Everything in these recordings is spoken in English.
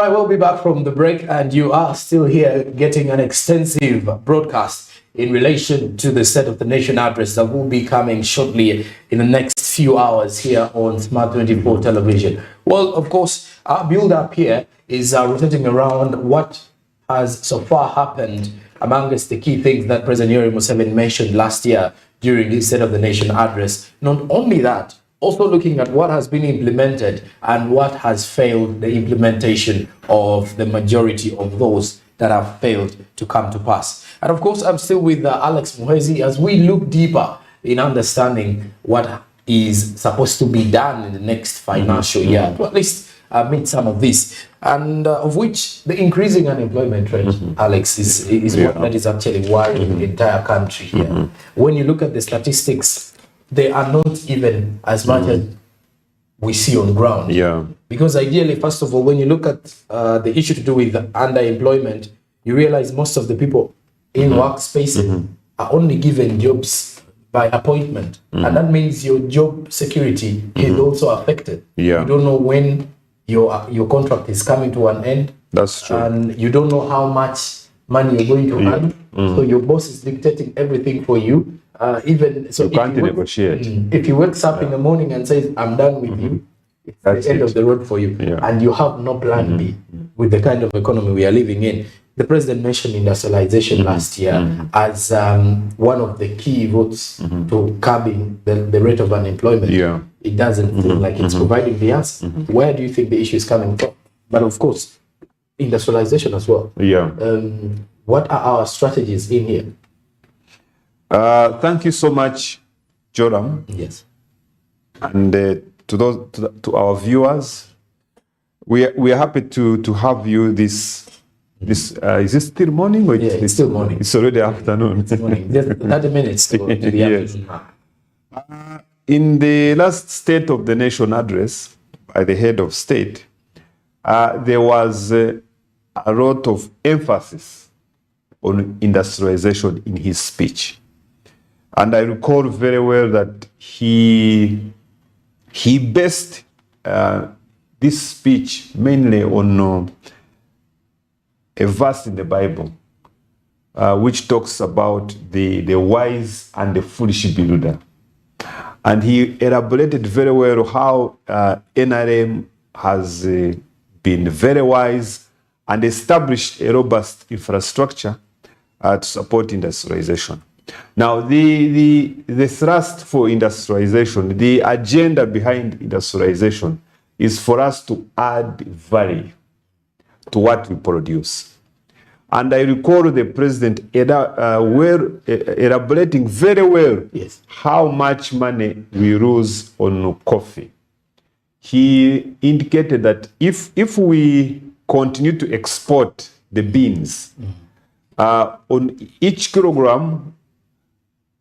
right, we'll be back from the break, and you are still here getting an extensive broadcast in relation to the State of the Nation address that will be coming shortly in the next few hours here on Smart 24 television. Well, of course, our build-up here is rotating around what has so far happened amongst the key things that President Yoweri Museveni mentioned last year during his State of the Nation address. Not only that, also looking at what has been implemented and what has failed the implementation of the majority of those that have failed to come to pass. And of course, I'm still with Alex Muhezi as we look deeper in understanding what is supposed to be done in the next financial year, to at least meet some of this, and of which the increasing unemployment rate, Alex, is what that is actually worrying the entire country here. When you look at the statistics, they are not even as much as we see on ground. Yeah. Because ideally, first of all, when you look at the issue to do with underemployment, you realize most of the people in workspaces are only given jobs by appointment. And that means your job security is also affected. Yeah. You don't know when your contract is coming to an end. That's true. And you don't know how much money you're going to earn. So your boss is dictating everything for you. Even so, you can't negotiate. If he wakes up in the morning and says, "I'm done with you," it's That's the end of the road for you, and you have no plan B with the kind of economy we are living in. The president mentioned industrialization last year as one of the key routes to curbing the rate of unemployment. Yeah. It doesn't seem like it's providing the answer. Where do you think the issue is coming from? But of course, industrialization as well. Yeah. What are our strategies in here? Thank you so much, Joram. Yes. And to our viewers, we are happy to have you this is it still morning or it's still morning? It's already afternoon. It's morning. Just 30 minutes to the Yes. afternoon. In the last State of the Nation address by the head of state, there was a lot of emphasis on industrialization in his speech. And I recall very well that he based this speech mainly on a verse in the Bible, which talks about the wise and the foolish builder. And he elaborated very well how NRM has been very wise and established a robust infrastructure to support industrialization. Now, the thrust for industrialization, the agenda behind industrialization is for us to add value to what we produce. And I recall the president elaborating very well how much money we lose on coffee. He indicated that if we continue to export the beans, on each kilogram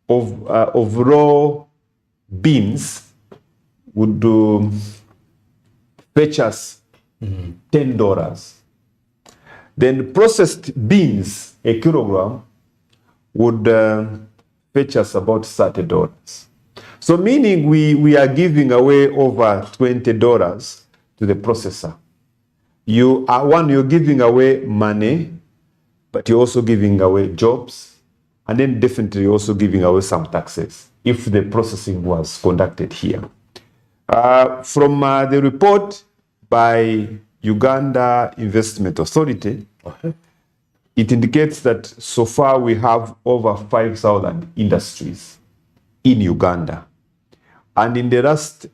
of raw beans would fetch us $10. Then processed beans, a kilogram, would fetch us about $30. So meaning we are giving away over $20 to the processor. You're giving away money, but you're also giving away jobs, and then definitely also giving away some taxes if the processing was conducted here. From the report by Uganda Investment Authority, it indicates that so far we have over 5,000 industries in Uganda. And in the last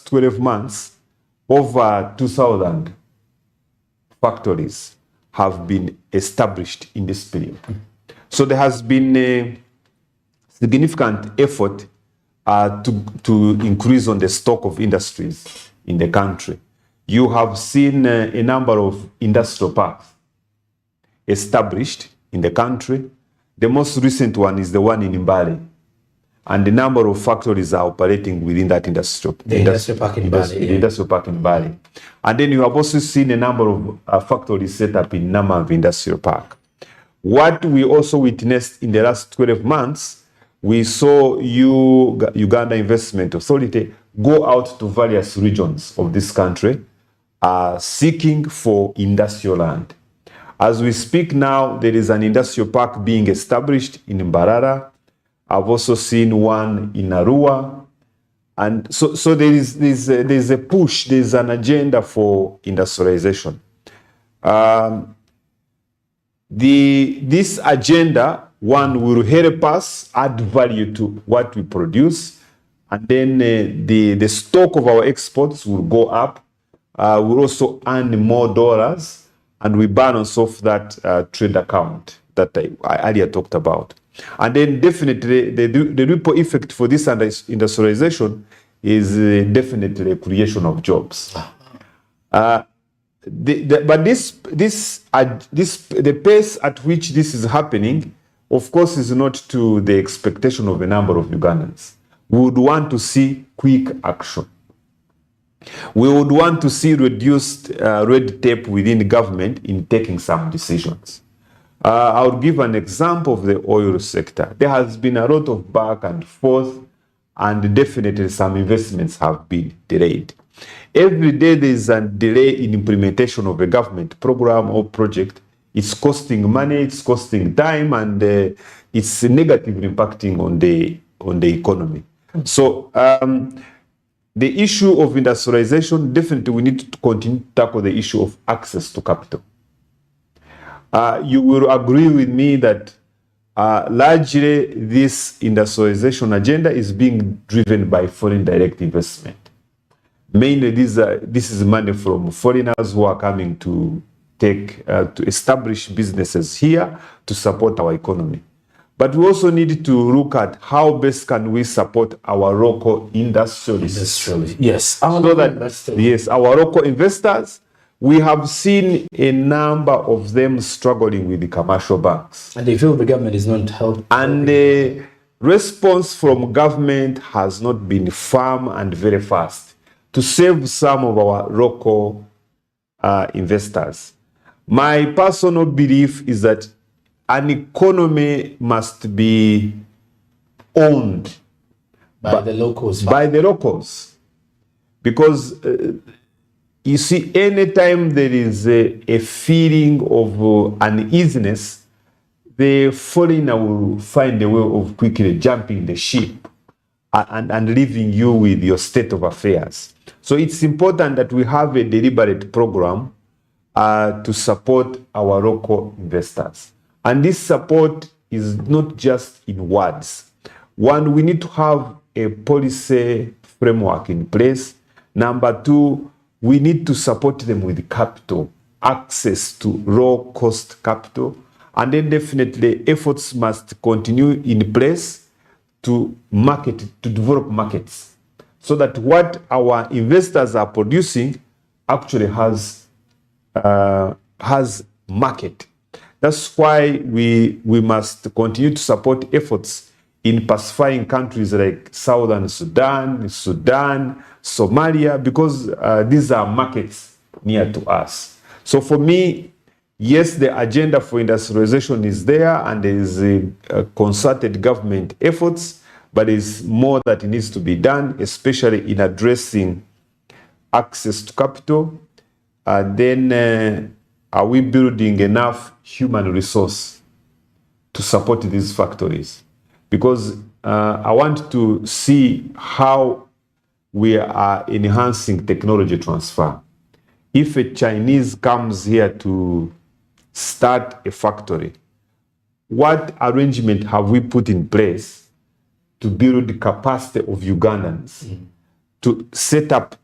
12 months, over 2,000 factories have been established in this period. So there has been a significant effort to increase on the stock of industries in the country. You have seen a number of industrial parks established in the country. The most recent one is the one in Mbale. And the number of factories are operating within that industrial park in Mbale. And then you have also seen a number of factories set up in Namav Industrial Park. What we also witnessed in the last 12 months, we saw Uganda Investment Authority go out to various regions of this country are seeking for industrial land. As we speak now, there is an industrial park being established in Mbarara. I've also seen one in Arua. And so there's a push, there's an agenda for industrialization. This agenda, one, will help us add value to what we produce, and then the stock of our exports will go up. We'll also earn more dollars, and we balance off that trade account that I earlier talked about. And then definitely the ripple effect for this industrialization is definitely a creation of jobs. But the pace at which this is happening, of course, is not to the expectation of a number of Ugandans. We would want to see quick action. We would want to see reduced red tape within the government in taking some decisions. I'll give an example of the oil sector. There has been a lot of back and forth, and definitely some investments have been delayed. Every day there is a delay in implementation of a government program or project. It's costing money, it's costing time, and it's negatively impacting on the economy. So the issue of industrialization, definitely we need to continue to tackle the issue of access to capital. You will agree with me that largely this industrialization agenda is being driven by foreign direct investment. Mainly this is money from foreigners who are coming to establish businesses here to support our economy. But we also need to look at how best can we support our local industrialists. Yes, our local investors. We have seen a number of them struggling with the commercial banks. And they feel the government is not helping. And the response from government has not been firm and very fast to save some of our local investors. My personal belief is that an economy must be owned by the locals. By the locals. Because you see, anytime there is a feeling of uneasiness, the foreigner will find a way of quickly jumping the ship and leaving you with your state of affairs. So it's important that we have a deliberate program to support our local investors. And this support is not just in words. One, we need to have a policy framework in place. Number two, we need to support them with capital, access to low-cost capital. And then definitely efforts must continue in place to develop markets, so that what our investors are producing actually has market. That's why we must continue to support efforts in pacifying countries like Southern Sudan, Somalia, because these are markets near to us. So for me, yes, the agenda for industrialization is there, and there is a concerted government efforts, but there's more that needs to be done, especially in addressing access to capital. Then are we building enough human resource to support these factories? Because I want to see how we are enhancing technology transfer. If a Chinese comes here to start a factory, what arrangement have we put in place to build the capacity of Ugandans to set up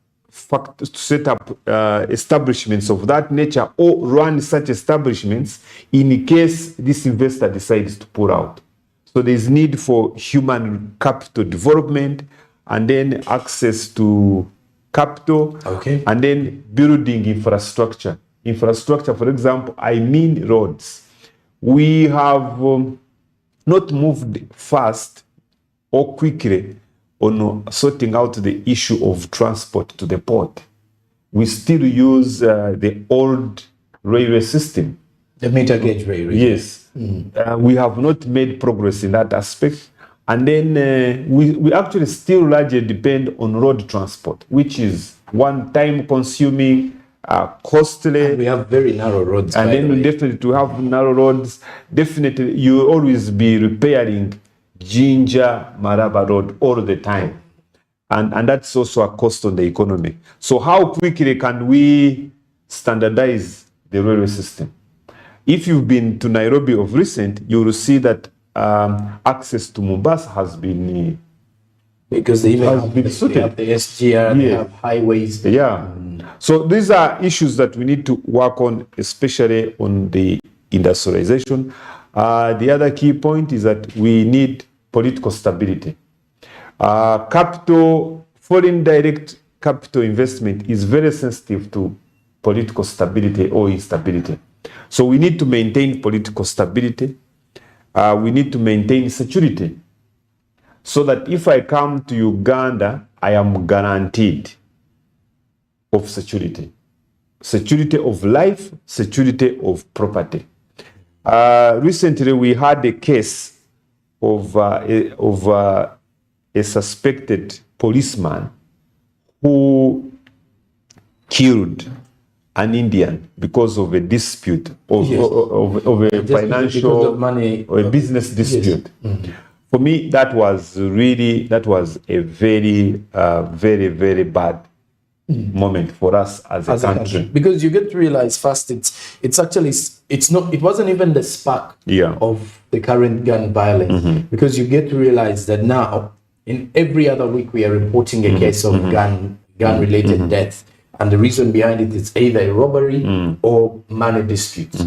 establishments of that nature, or run such establishments in case this investor decides to pull out? So there's need for human capital development, and then access to capital, and then building infrastructure. Infrastructure, for example, I mean roads. We have not moved fast or quickly on sorting out the issue of transport to the port. We still use the old railway system. The meter gauge railway. Yes. We have not made progress in that aspect. And then we actually still largely depend on road transport, which is one time consuming, costly. And we have very narrow roads. And then definitely to have narrow roads, definitely you will always be repairing Jinja Maraba Road all the time. And that's also a cost on the economy. So how quickly can we standardize the railway system? If you've been to Nairobi of recent, you will see that access to Mombasa has been because they even have the SGR, they have highways. Yeah. So these are issues that we need to work on, especially on the industrialization. The other key point is that we need political stability. Foreign direct capital investment is very sensitive to political stability or instability. So we need to maintain political stability. We need to maintain security, so that if I come to Uganda, I am guaranteed of security. Security of life, security of property. Recently, we had a case of a suspected policeman who killed an Indian because of a dispute of a financial of money or a business dispute. Yes. For me, that was a very, very bad moment for us as a country. Because you get to realize first, it wasn't even the spark of the current gun violence, because you get to realize that now in every other week we are reporting a case of gun related death, and the reason behind it is either a robbery or money disputes.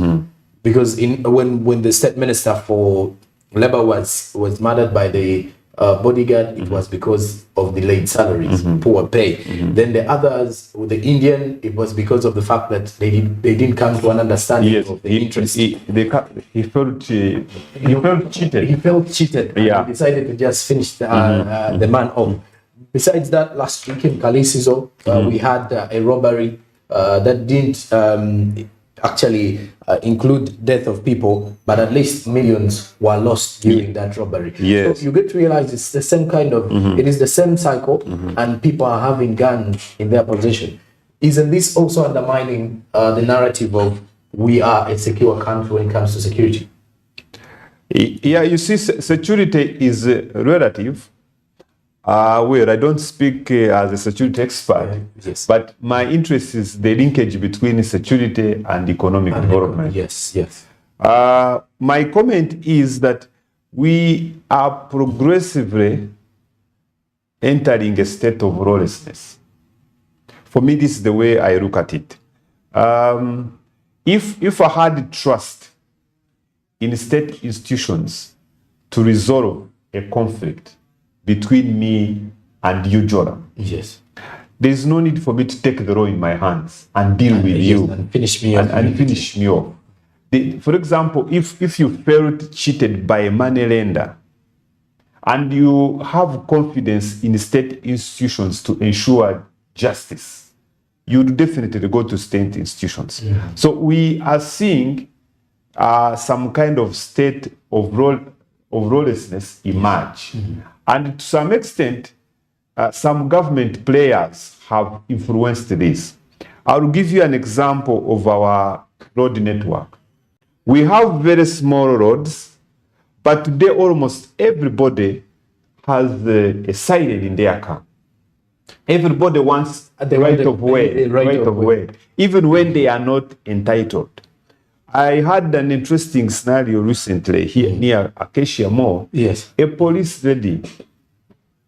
Because when the state minister for Labour was murdered by the bodyguard, it was because of delayed salaries, poor pay. Then the others, with the Indian, it was because of the fact that they didn't come to an understanding of the interest. He felt cheated. He felt cheated. Yeah. And he decided to just finish the man off. Besides that, last week in Kalisizo, we had a robbery that didn't actually include death of people, but at least millions were lost during that robbery. Yes. So you get to realize it's the same kind of, it is the same cycle, and people are having guns in their possession. Isn't this also undermining the narrative of we are a secure country when it comes to security? Yeah, you see, security is relative. Well, I don't speak as a security expert, but my interest is the linkage between security and economic development. Yes. My comment is that we are progressively entering a state of lawlessness. For me, this is the way I look at it. If I had trust in state institutions to resolve a conflict between me and you, Joram, there is no need for me to take the law in my hands and deal with you and finish me off. And finish me off. For example, if you felt cheated by a money lender and you have confidence in state institutions to ensure justice, you would definitely go to state institutions. So we are seeing some kind of state of lawlessness emerge. And to some extent, some government players have influenced this. I'll give you an example of our road network. We have very small roads, but today almost everybody has a siren in their car. Everybody wants the right of way, even when they are not entitled. I had an interesting scenario recently here near Acacia Mall. Yes. A police lady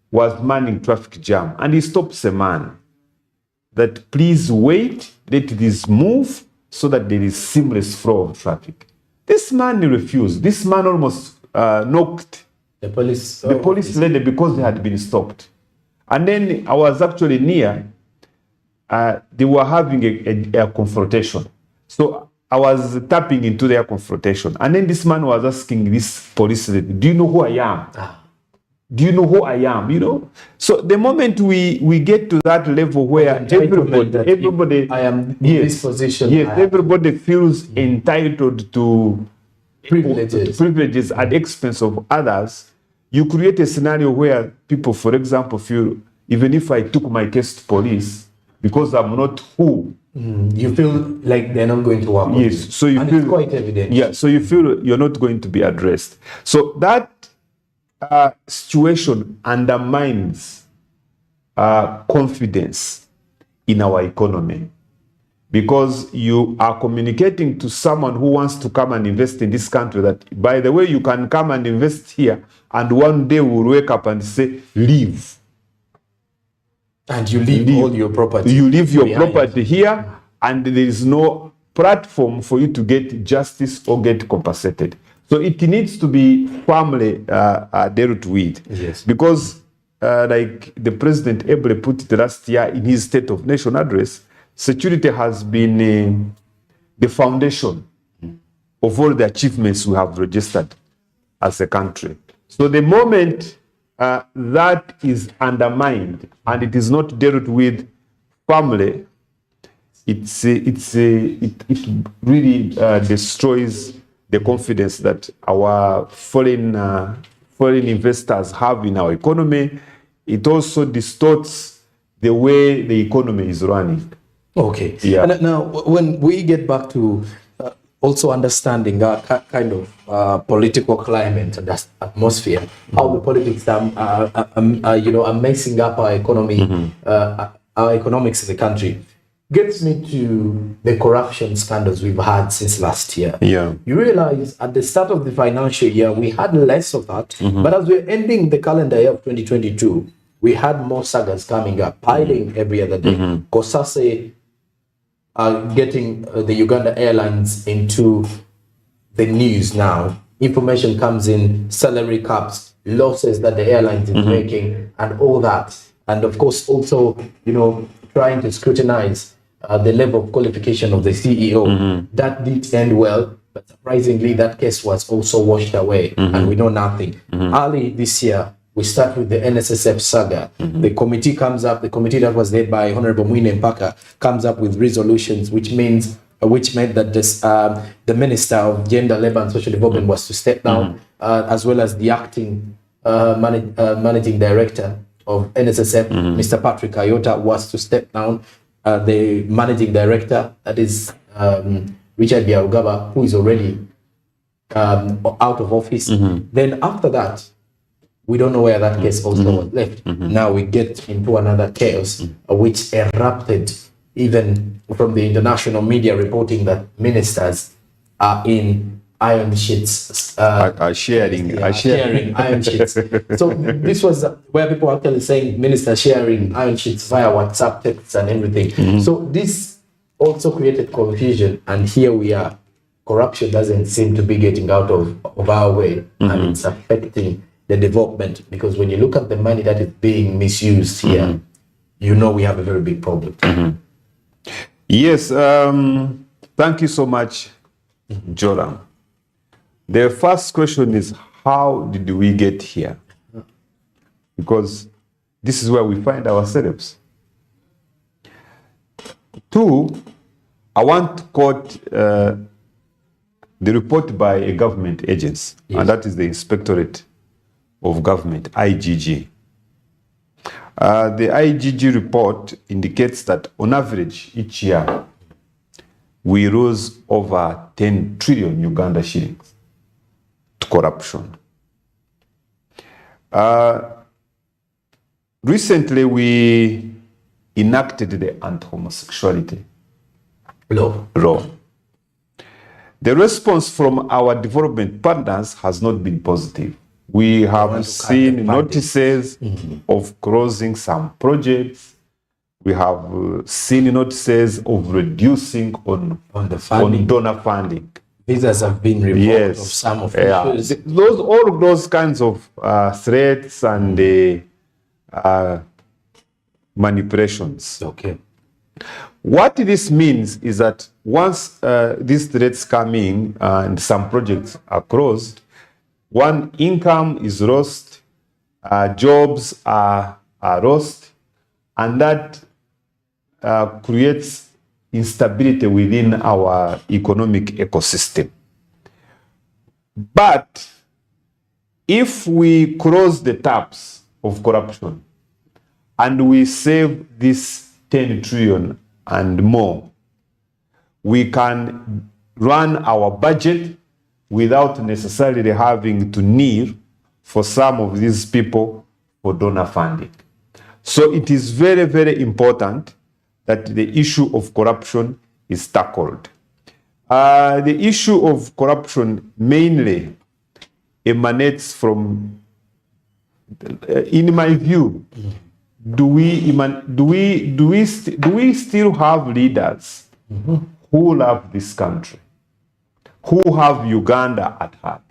was manning traffic jam, and he stops a man that please wait, let this move so that there is seamless flow of traffic. This man refused. This man almost knocked the police lady because they had been stopped. And then I was actually near. They were having a confrontation. So I was tapping into their confrontation. And then this man was asking this police lady, do you know who I am? Do you know who I am? You know? So the moment we get to that level where everybody I am in this position. Yes, everybody feels entitled to privileges at the expense of others, you create a scenario where people, for example, feel, even if I took my case to police, because I'm not who You feel like they're not going to work with you. So you and feel, it's quite evident. Yeah, so you feel you're not going to be addressed. So that situation undermines confidence in our economy, because you are communicating to someone who wants to come and invest in this country that, by the way, you can come and invest here, and one day we'll wake up and say, leave. And you leave all your property. You leave your behind. property here, and there is no platform for you to get justice or get compensated. So it needs to be firmly dealt with. Yes. Because like the president ably put it last year in his State of Nation address, security has been the foundation of all the achievements we have registered as a country. So the moment that is undermined and it is not dealt with firmly, it really destroys the confidence that our foreign investors have in our economy. It also distorts the way the economy is running. Okay. Yeah. And now, when we get back to also understanding kind of political climate and atmosphere, how the politics are messing up our economy, our economics in the country, gets me to the corruption scandals we've had since last year. Yeah. You realize at the start of the financial year, we had less of that. But as we're ending the calendar year of 2022, we had more sagas coming up, piling every other day. Kosase getting the Uganda Airlines into the news now. Information comes in, salary caps, losses that the airlines is making, and all that. And of course, also, trying to scrutinize the level of qualification of the CEO. That did end well, but surprisingly, that case was also washed away, and we know nothing. Early this year, we start with the NSSF saga. The committee comes up, the committee that was led by Honorable Mwine Mpaka comes up with resolutions, which meant that this, the Minister of Gender, Labour and Social Development was to step down, as well as the acting managing director of NSSF, Mr. Patrick Ayota, was to step down. The managing director, that is Richard Biarugaba, who is already out of office. Then after that, we don't know where that case also was left. Now we get into another chaos, which erupted even from the international media reporting that ministers are in iron sheets. Are sharing iron sheets. So this was where people are actually saying ministers sharing iron sheets via WhatsApp texts and everything. So this also created confusion, and here we are. Corruption doesn't seem to be getting out of our way, and it's affecting the development, because when you look at the money that is being misused here, we have a very big problem. Yes, thank you so much, Joram. The first question is, how did we get here? Because this is where we find ourselves. Two, I want to quote the report by a government agency, and that is the Inspectorate of Government, IGG. The IGG report indicates that on average each year we lose over 10 trillion Uganda shillings to corruption. Recently we enacted the anti-homosexuality law. The response from our development partners has not been positive. We have seen notices of closing some projects. We have seen notices of reducing on donor funding. Visas have been revoked of some officials. All of those kinds of threats and manipulations. Okay. What this means is that once these threats come in and some projects are closed, one, income is lost, jobs are lost, and that creates instability within our economic ecosystem. But if we close the taps of corruption and we save this 10 trillion and more we can run our budget without necessarily having to kneel for some of these people for donor funding. So it is very, very important that the issue of corruption is tackled. The issue of corruption mainly emanates from, in my view, do we still have leaders who love this country, who have Uganda at heart?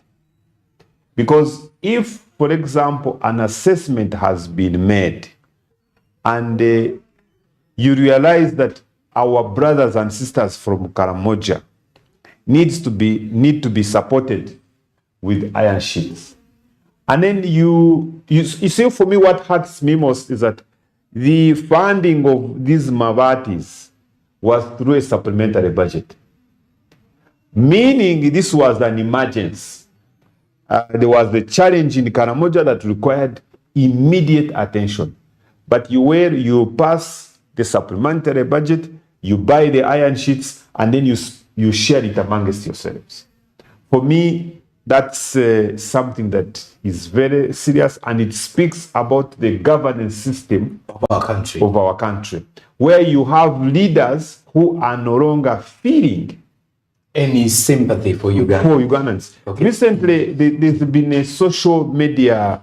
Because if, for example, an assessment has been made and you realize that our brothers and sisters from Karamoja need to be supported with iron sheets, and then you see, for me, what hurts me most is that the funding of these Mavatis was through a supplementary budget, meaning this was an emergency. There was a challenge in Karamoja that required immediate attention. But you pass the supplementary budget, you buy the iron sheets, and then you share it amongst yourselves. For me, that's something that is very serious, and it speaks about the governance system of our country, where you have leaders who are no longer feeling any sympathy for Uganda. For Ugandans. Okay. Recently, there's been a social media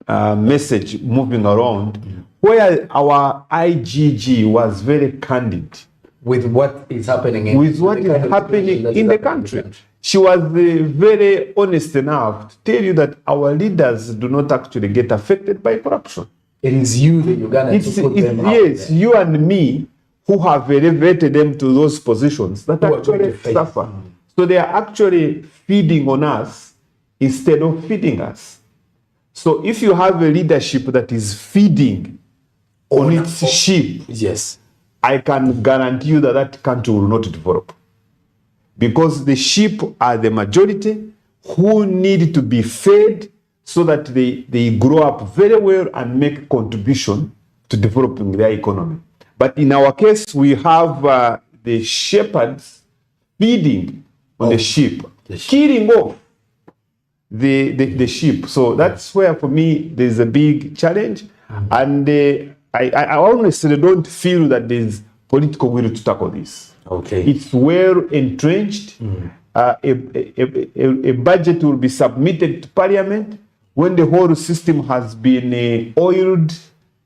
message moving around where our IGG was very candid with what is happening in the country. She was very honest enough to tell you that our leaders do not actually get affected by corruption. It is you, the Ugandans, who put them out yes, there. You and me, who have elevated them to those positions that actually suffer. So they are actually feeding on us instead of feeding us. So if you have a leadership that is feeding on its sheep, yes, I can guarantee you that that country will not develop. Because the sheep are the majority who need to be fed so that they grow up very well and make contribution to developing their economy. But in our case, we have the shepherds feeding on the sheep, killing off the sheep. So that's where, for me, there's a big challenge. And I honestly don't feel that there's political will to tackle this. Okay. It's well entrenched. A budget will be submitted to Parliament when the whole system has been oiled,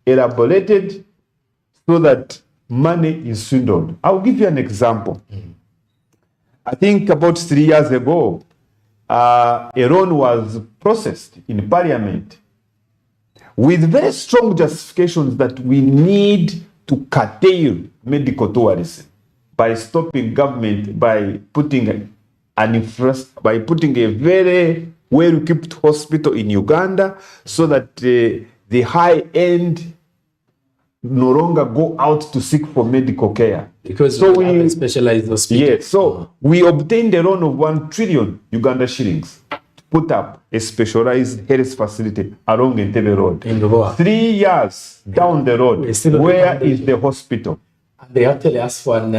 elaborated, so that money is swindled. I'll give you an example. I think about 3 years ago, a loan was processed in Parliament with very strong justifications that we need to curtail medical tourism by stopping government, by putting a very well-equipped hospital in Uganda, so that the high-end no longer go out to seek for medical care. Because we have a specialized hospital. Yes, so we obtained a loan of 1 trillion Uganda shillings to put up a specialized health facility along Entebbe Road. In Ruboa. 3 years down the road, where is the hospital? They actually asked for an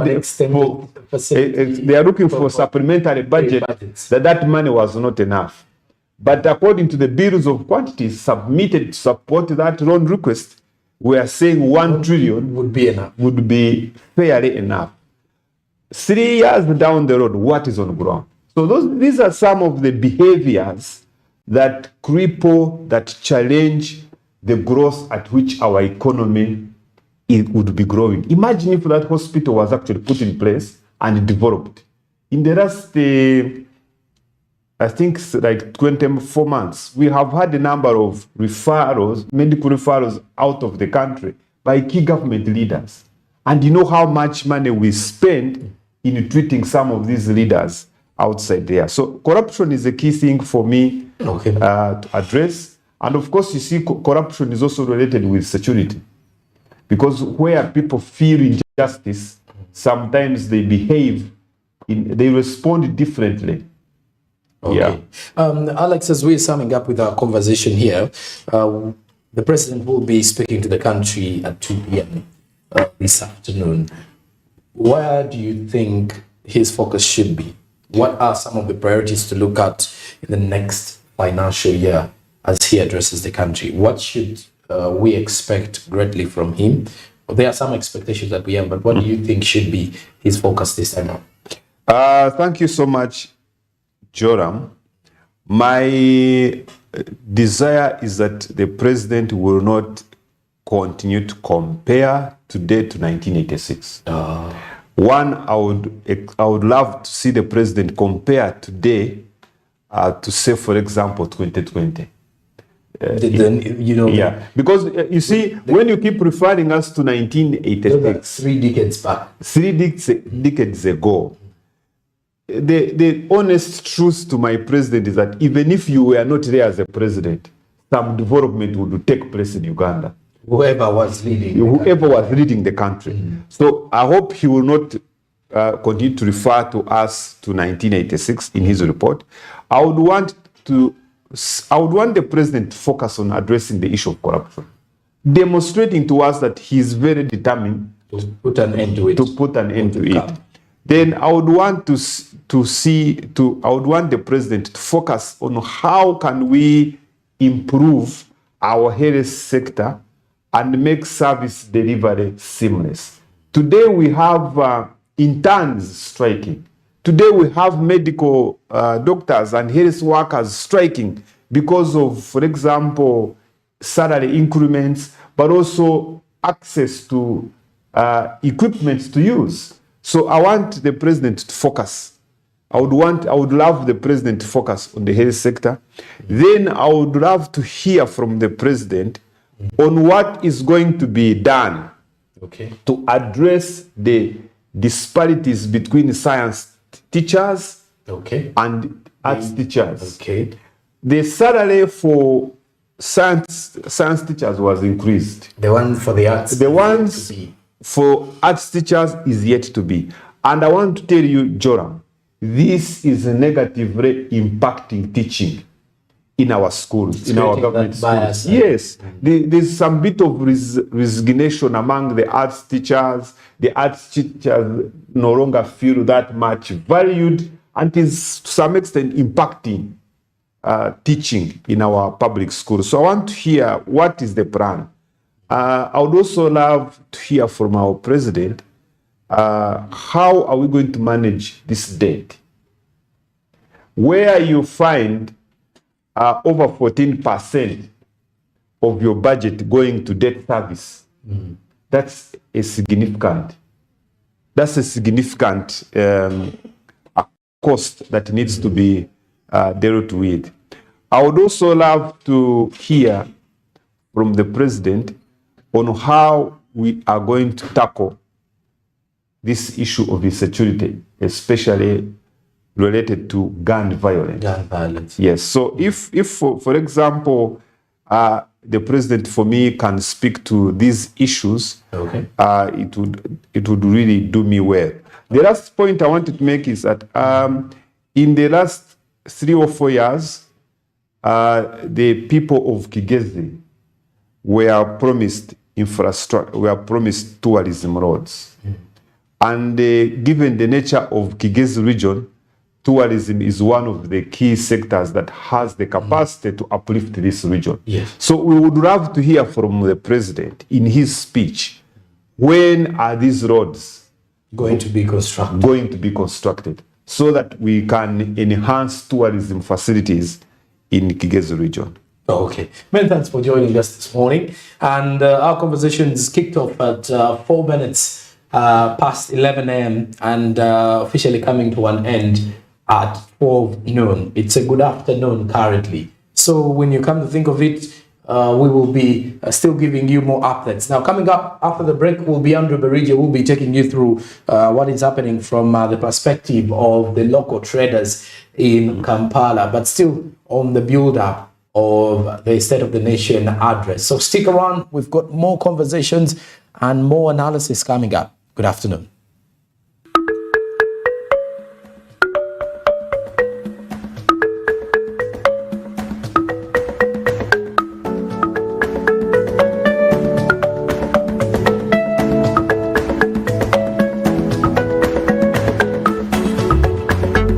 extended facility. They are looking for supplementary budget. That money was not enough. But according to the bills of quantities submitted to support that loan request, we are saying 1 trillion would be enough. Would be fairly enough. 3 years down the road, what is on the ground? So these are some of the behaviors that cripple, that challenge the growth at which our economy would be growing. Imagine if that hospital was actually put in place and developed. In the last I think it's like 24 months, we have had a number of referrals, medical referrals out of the country by key government leaders. And you know how much money we spend in treating some of these leaders outside there. So corruption is a key thing for me to address. And of course, you see, corruption is also related with security. Because where people feel injustice, sometimes they they respond differently. Okay. Yeah. Alex, as we're summing up with our conversation here, the president will be speaking to the country at 2 p.m. This afternoon. where do you think his focus should be? What are some of the priorities to look at in the next financial year as he addresses the country? What should we expect greatly from him? There are some expectations that we have, but what do you think should be his focus this time around? Thank you so much, Joram. My desire is that the president will not continue to compare today to 1986. One, I would love to see the president compare today to, say, for example, 2020. Yeah, because you see, when you keep referring us to 1986, 3 decades back, 3 decades ago, the honest truth to my president is that even if you were not there as a president, some development would take place in Uganda. Whoever was leading the country. So I hope he will not continue to refer to us to 1986 in his report. I would want the president to focus on addressing the issue of corruption, demonstrating to us that he is very determined to put an end to it. Then I would want the president to focus on how can we improve our health sector and make service delivery seamless. Today we have interns striking. Today we have medical doctors and health workers striking because of, for example, salary increments, but also access to equipment to use. So I want the president to focus. I would love the president to focus on the health sector. Then I would love to hear from the president on what is going to be done to address the disparities between science teachers and arts teachers. The salary for science teachers was increased. The one for the arts. The ones for arts teachers is yet to be. And I want to tell you, Joram, this is negatively impacting teaching in our schools, in our government schools. Yes, there's some bit of resignation among the arts teachers. The arts teachers no longer feel that much valued, and is to some extent impacting teaching in our public schools. So I want to hear what is the plan. I would also love to hear from our president, how are we going to manage this debt? Where you find over 14% of your budget going to debt service, that's a significant cost that needs to be dealt with. I would also love to hear from the president on how we are going to tackle this issue of insecurity, especially related to gun violence. Gun violence. Yes. So if for example, the president for me can speak to these issues, it would really do me well. The last point I wanted to make is that in the last 3 or 4 years, the people of Kigezi were promised infrastructure, were promised tourism roads. And given the nature of Kigezi region, tourism is one of the key sectors that has the capacity to uplift this region. Yes. So we would love to hear from the president in his speech, when are these roads going to be constructed so that we can enhance tourism facilities in Kigezi region. Okay. Many thanks for joining us this morning. And our conversations kicked off at 4 minutes past 11 a.m. and officially coming to an end at 12 noon. It's a good afternoon currently. So when you come to think of it, we will be still giving you more updates. Now, coming up after the break will be Andrew Berige, who will be taking you through what is happening from the perspective of the local traders in Kampala, but still on the build-up of the State of the Nation address. So stick around. We've got more conversations and more analysis coming up. Good afternoon.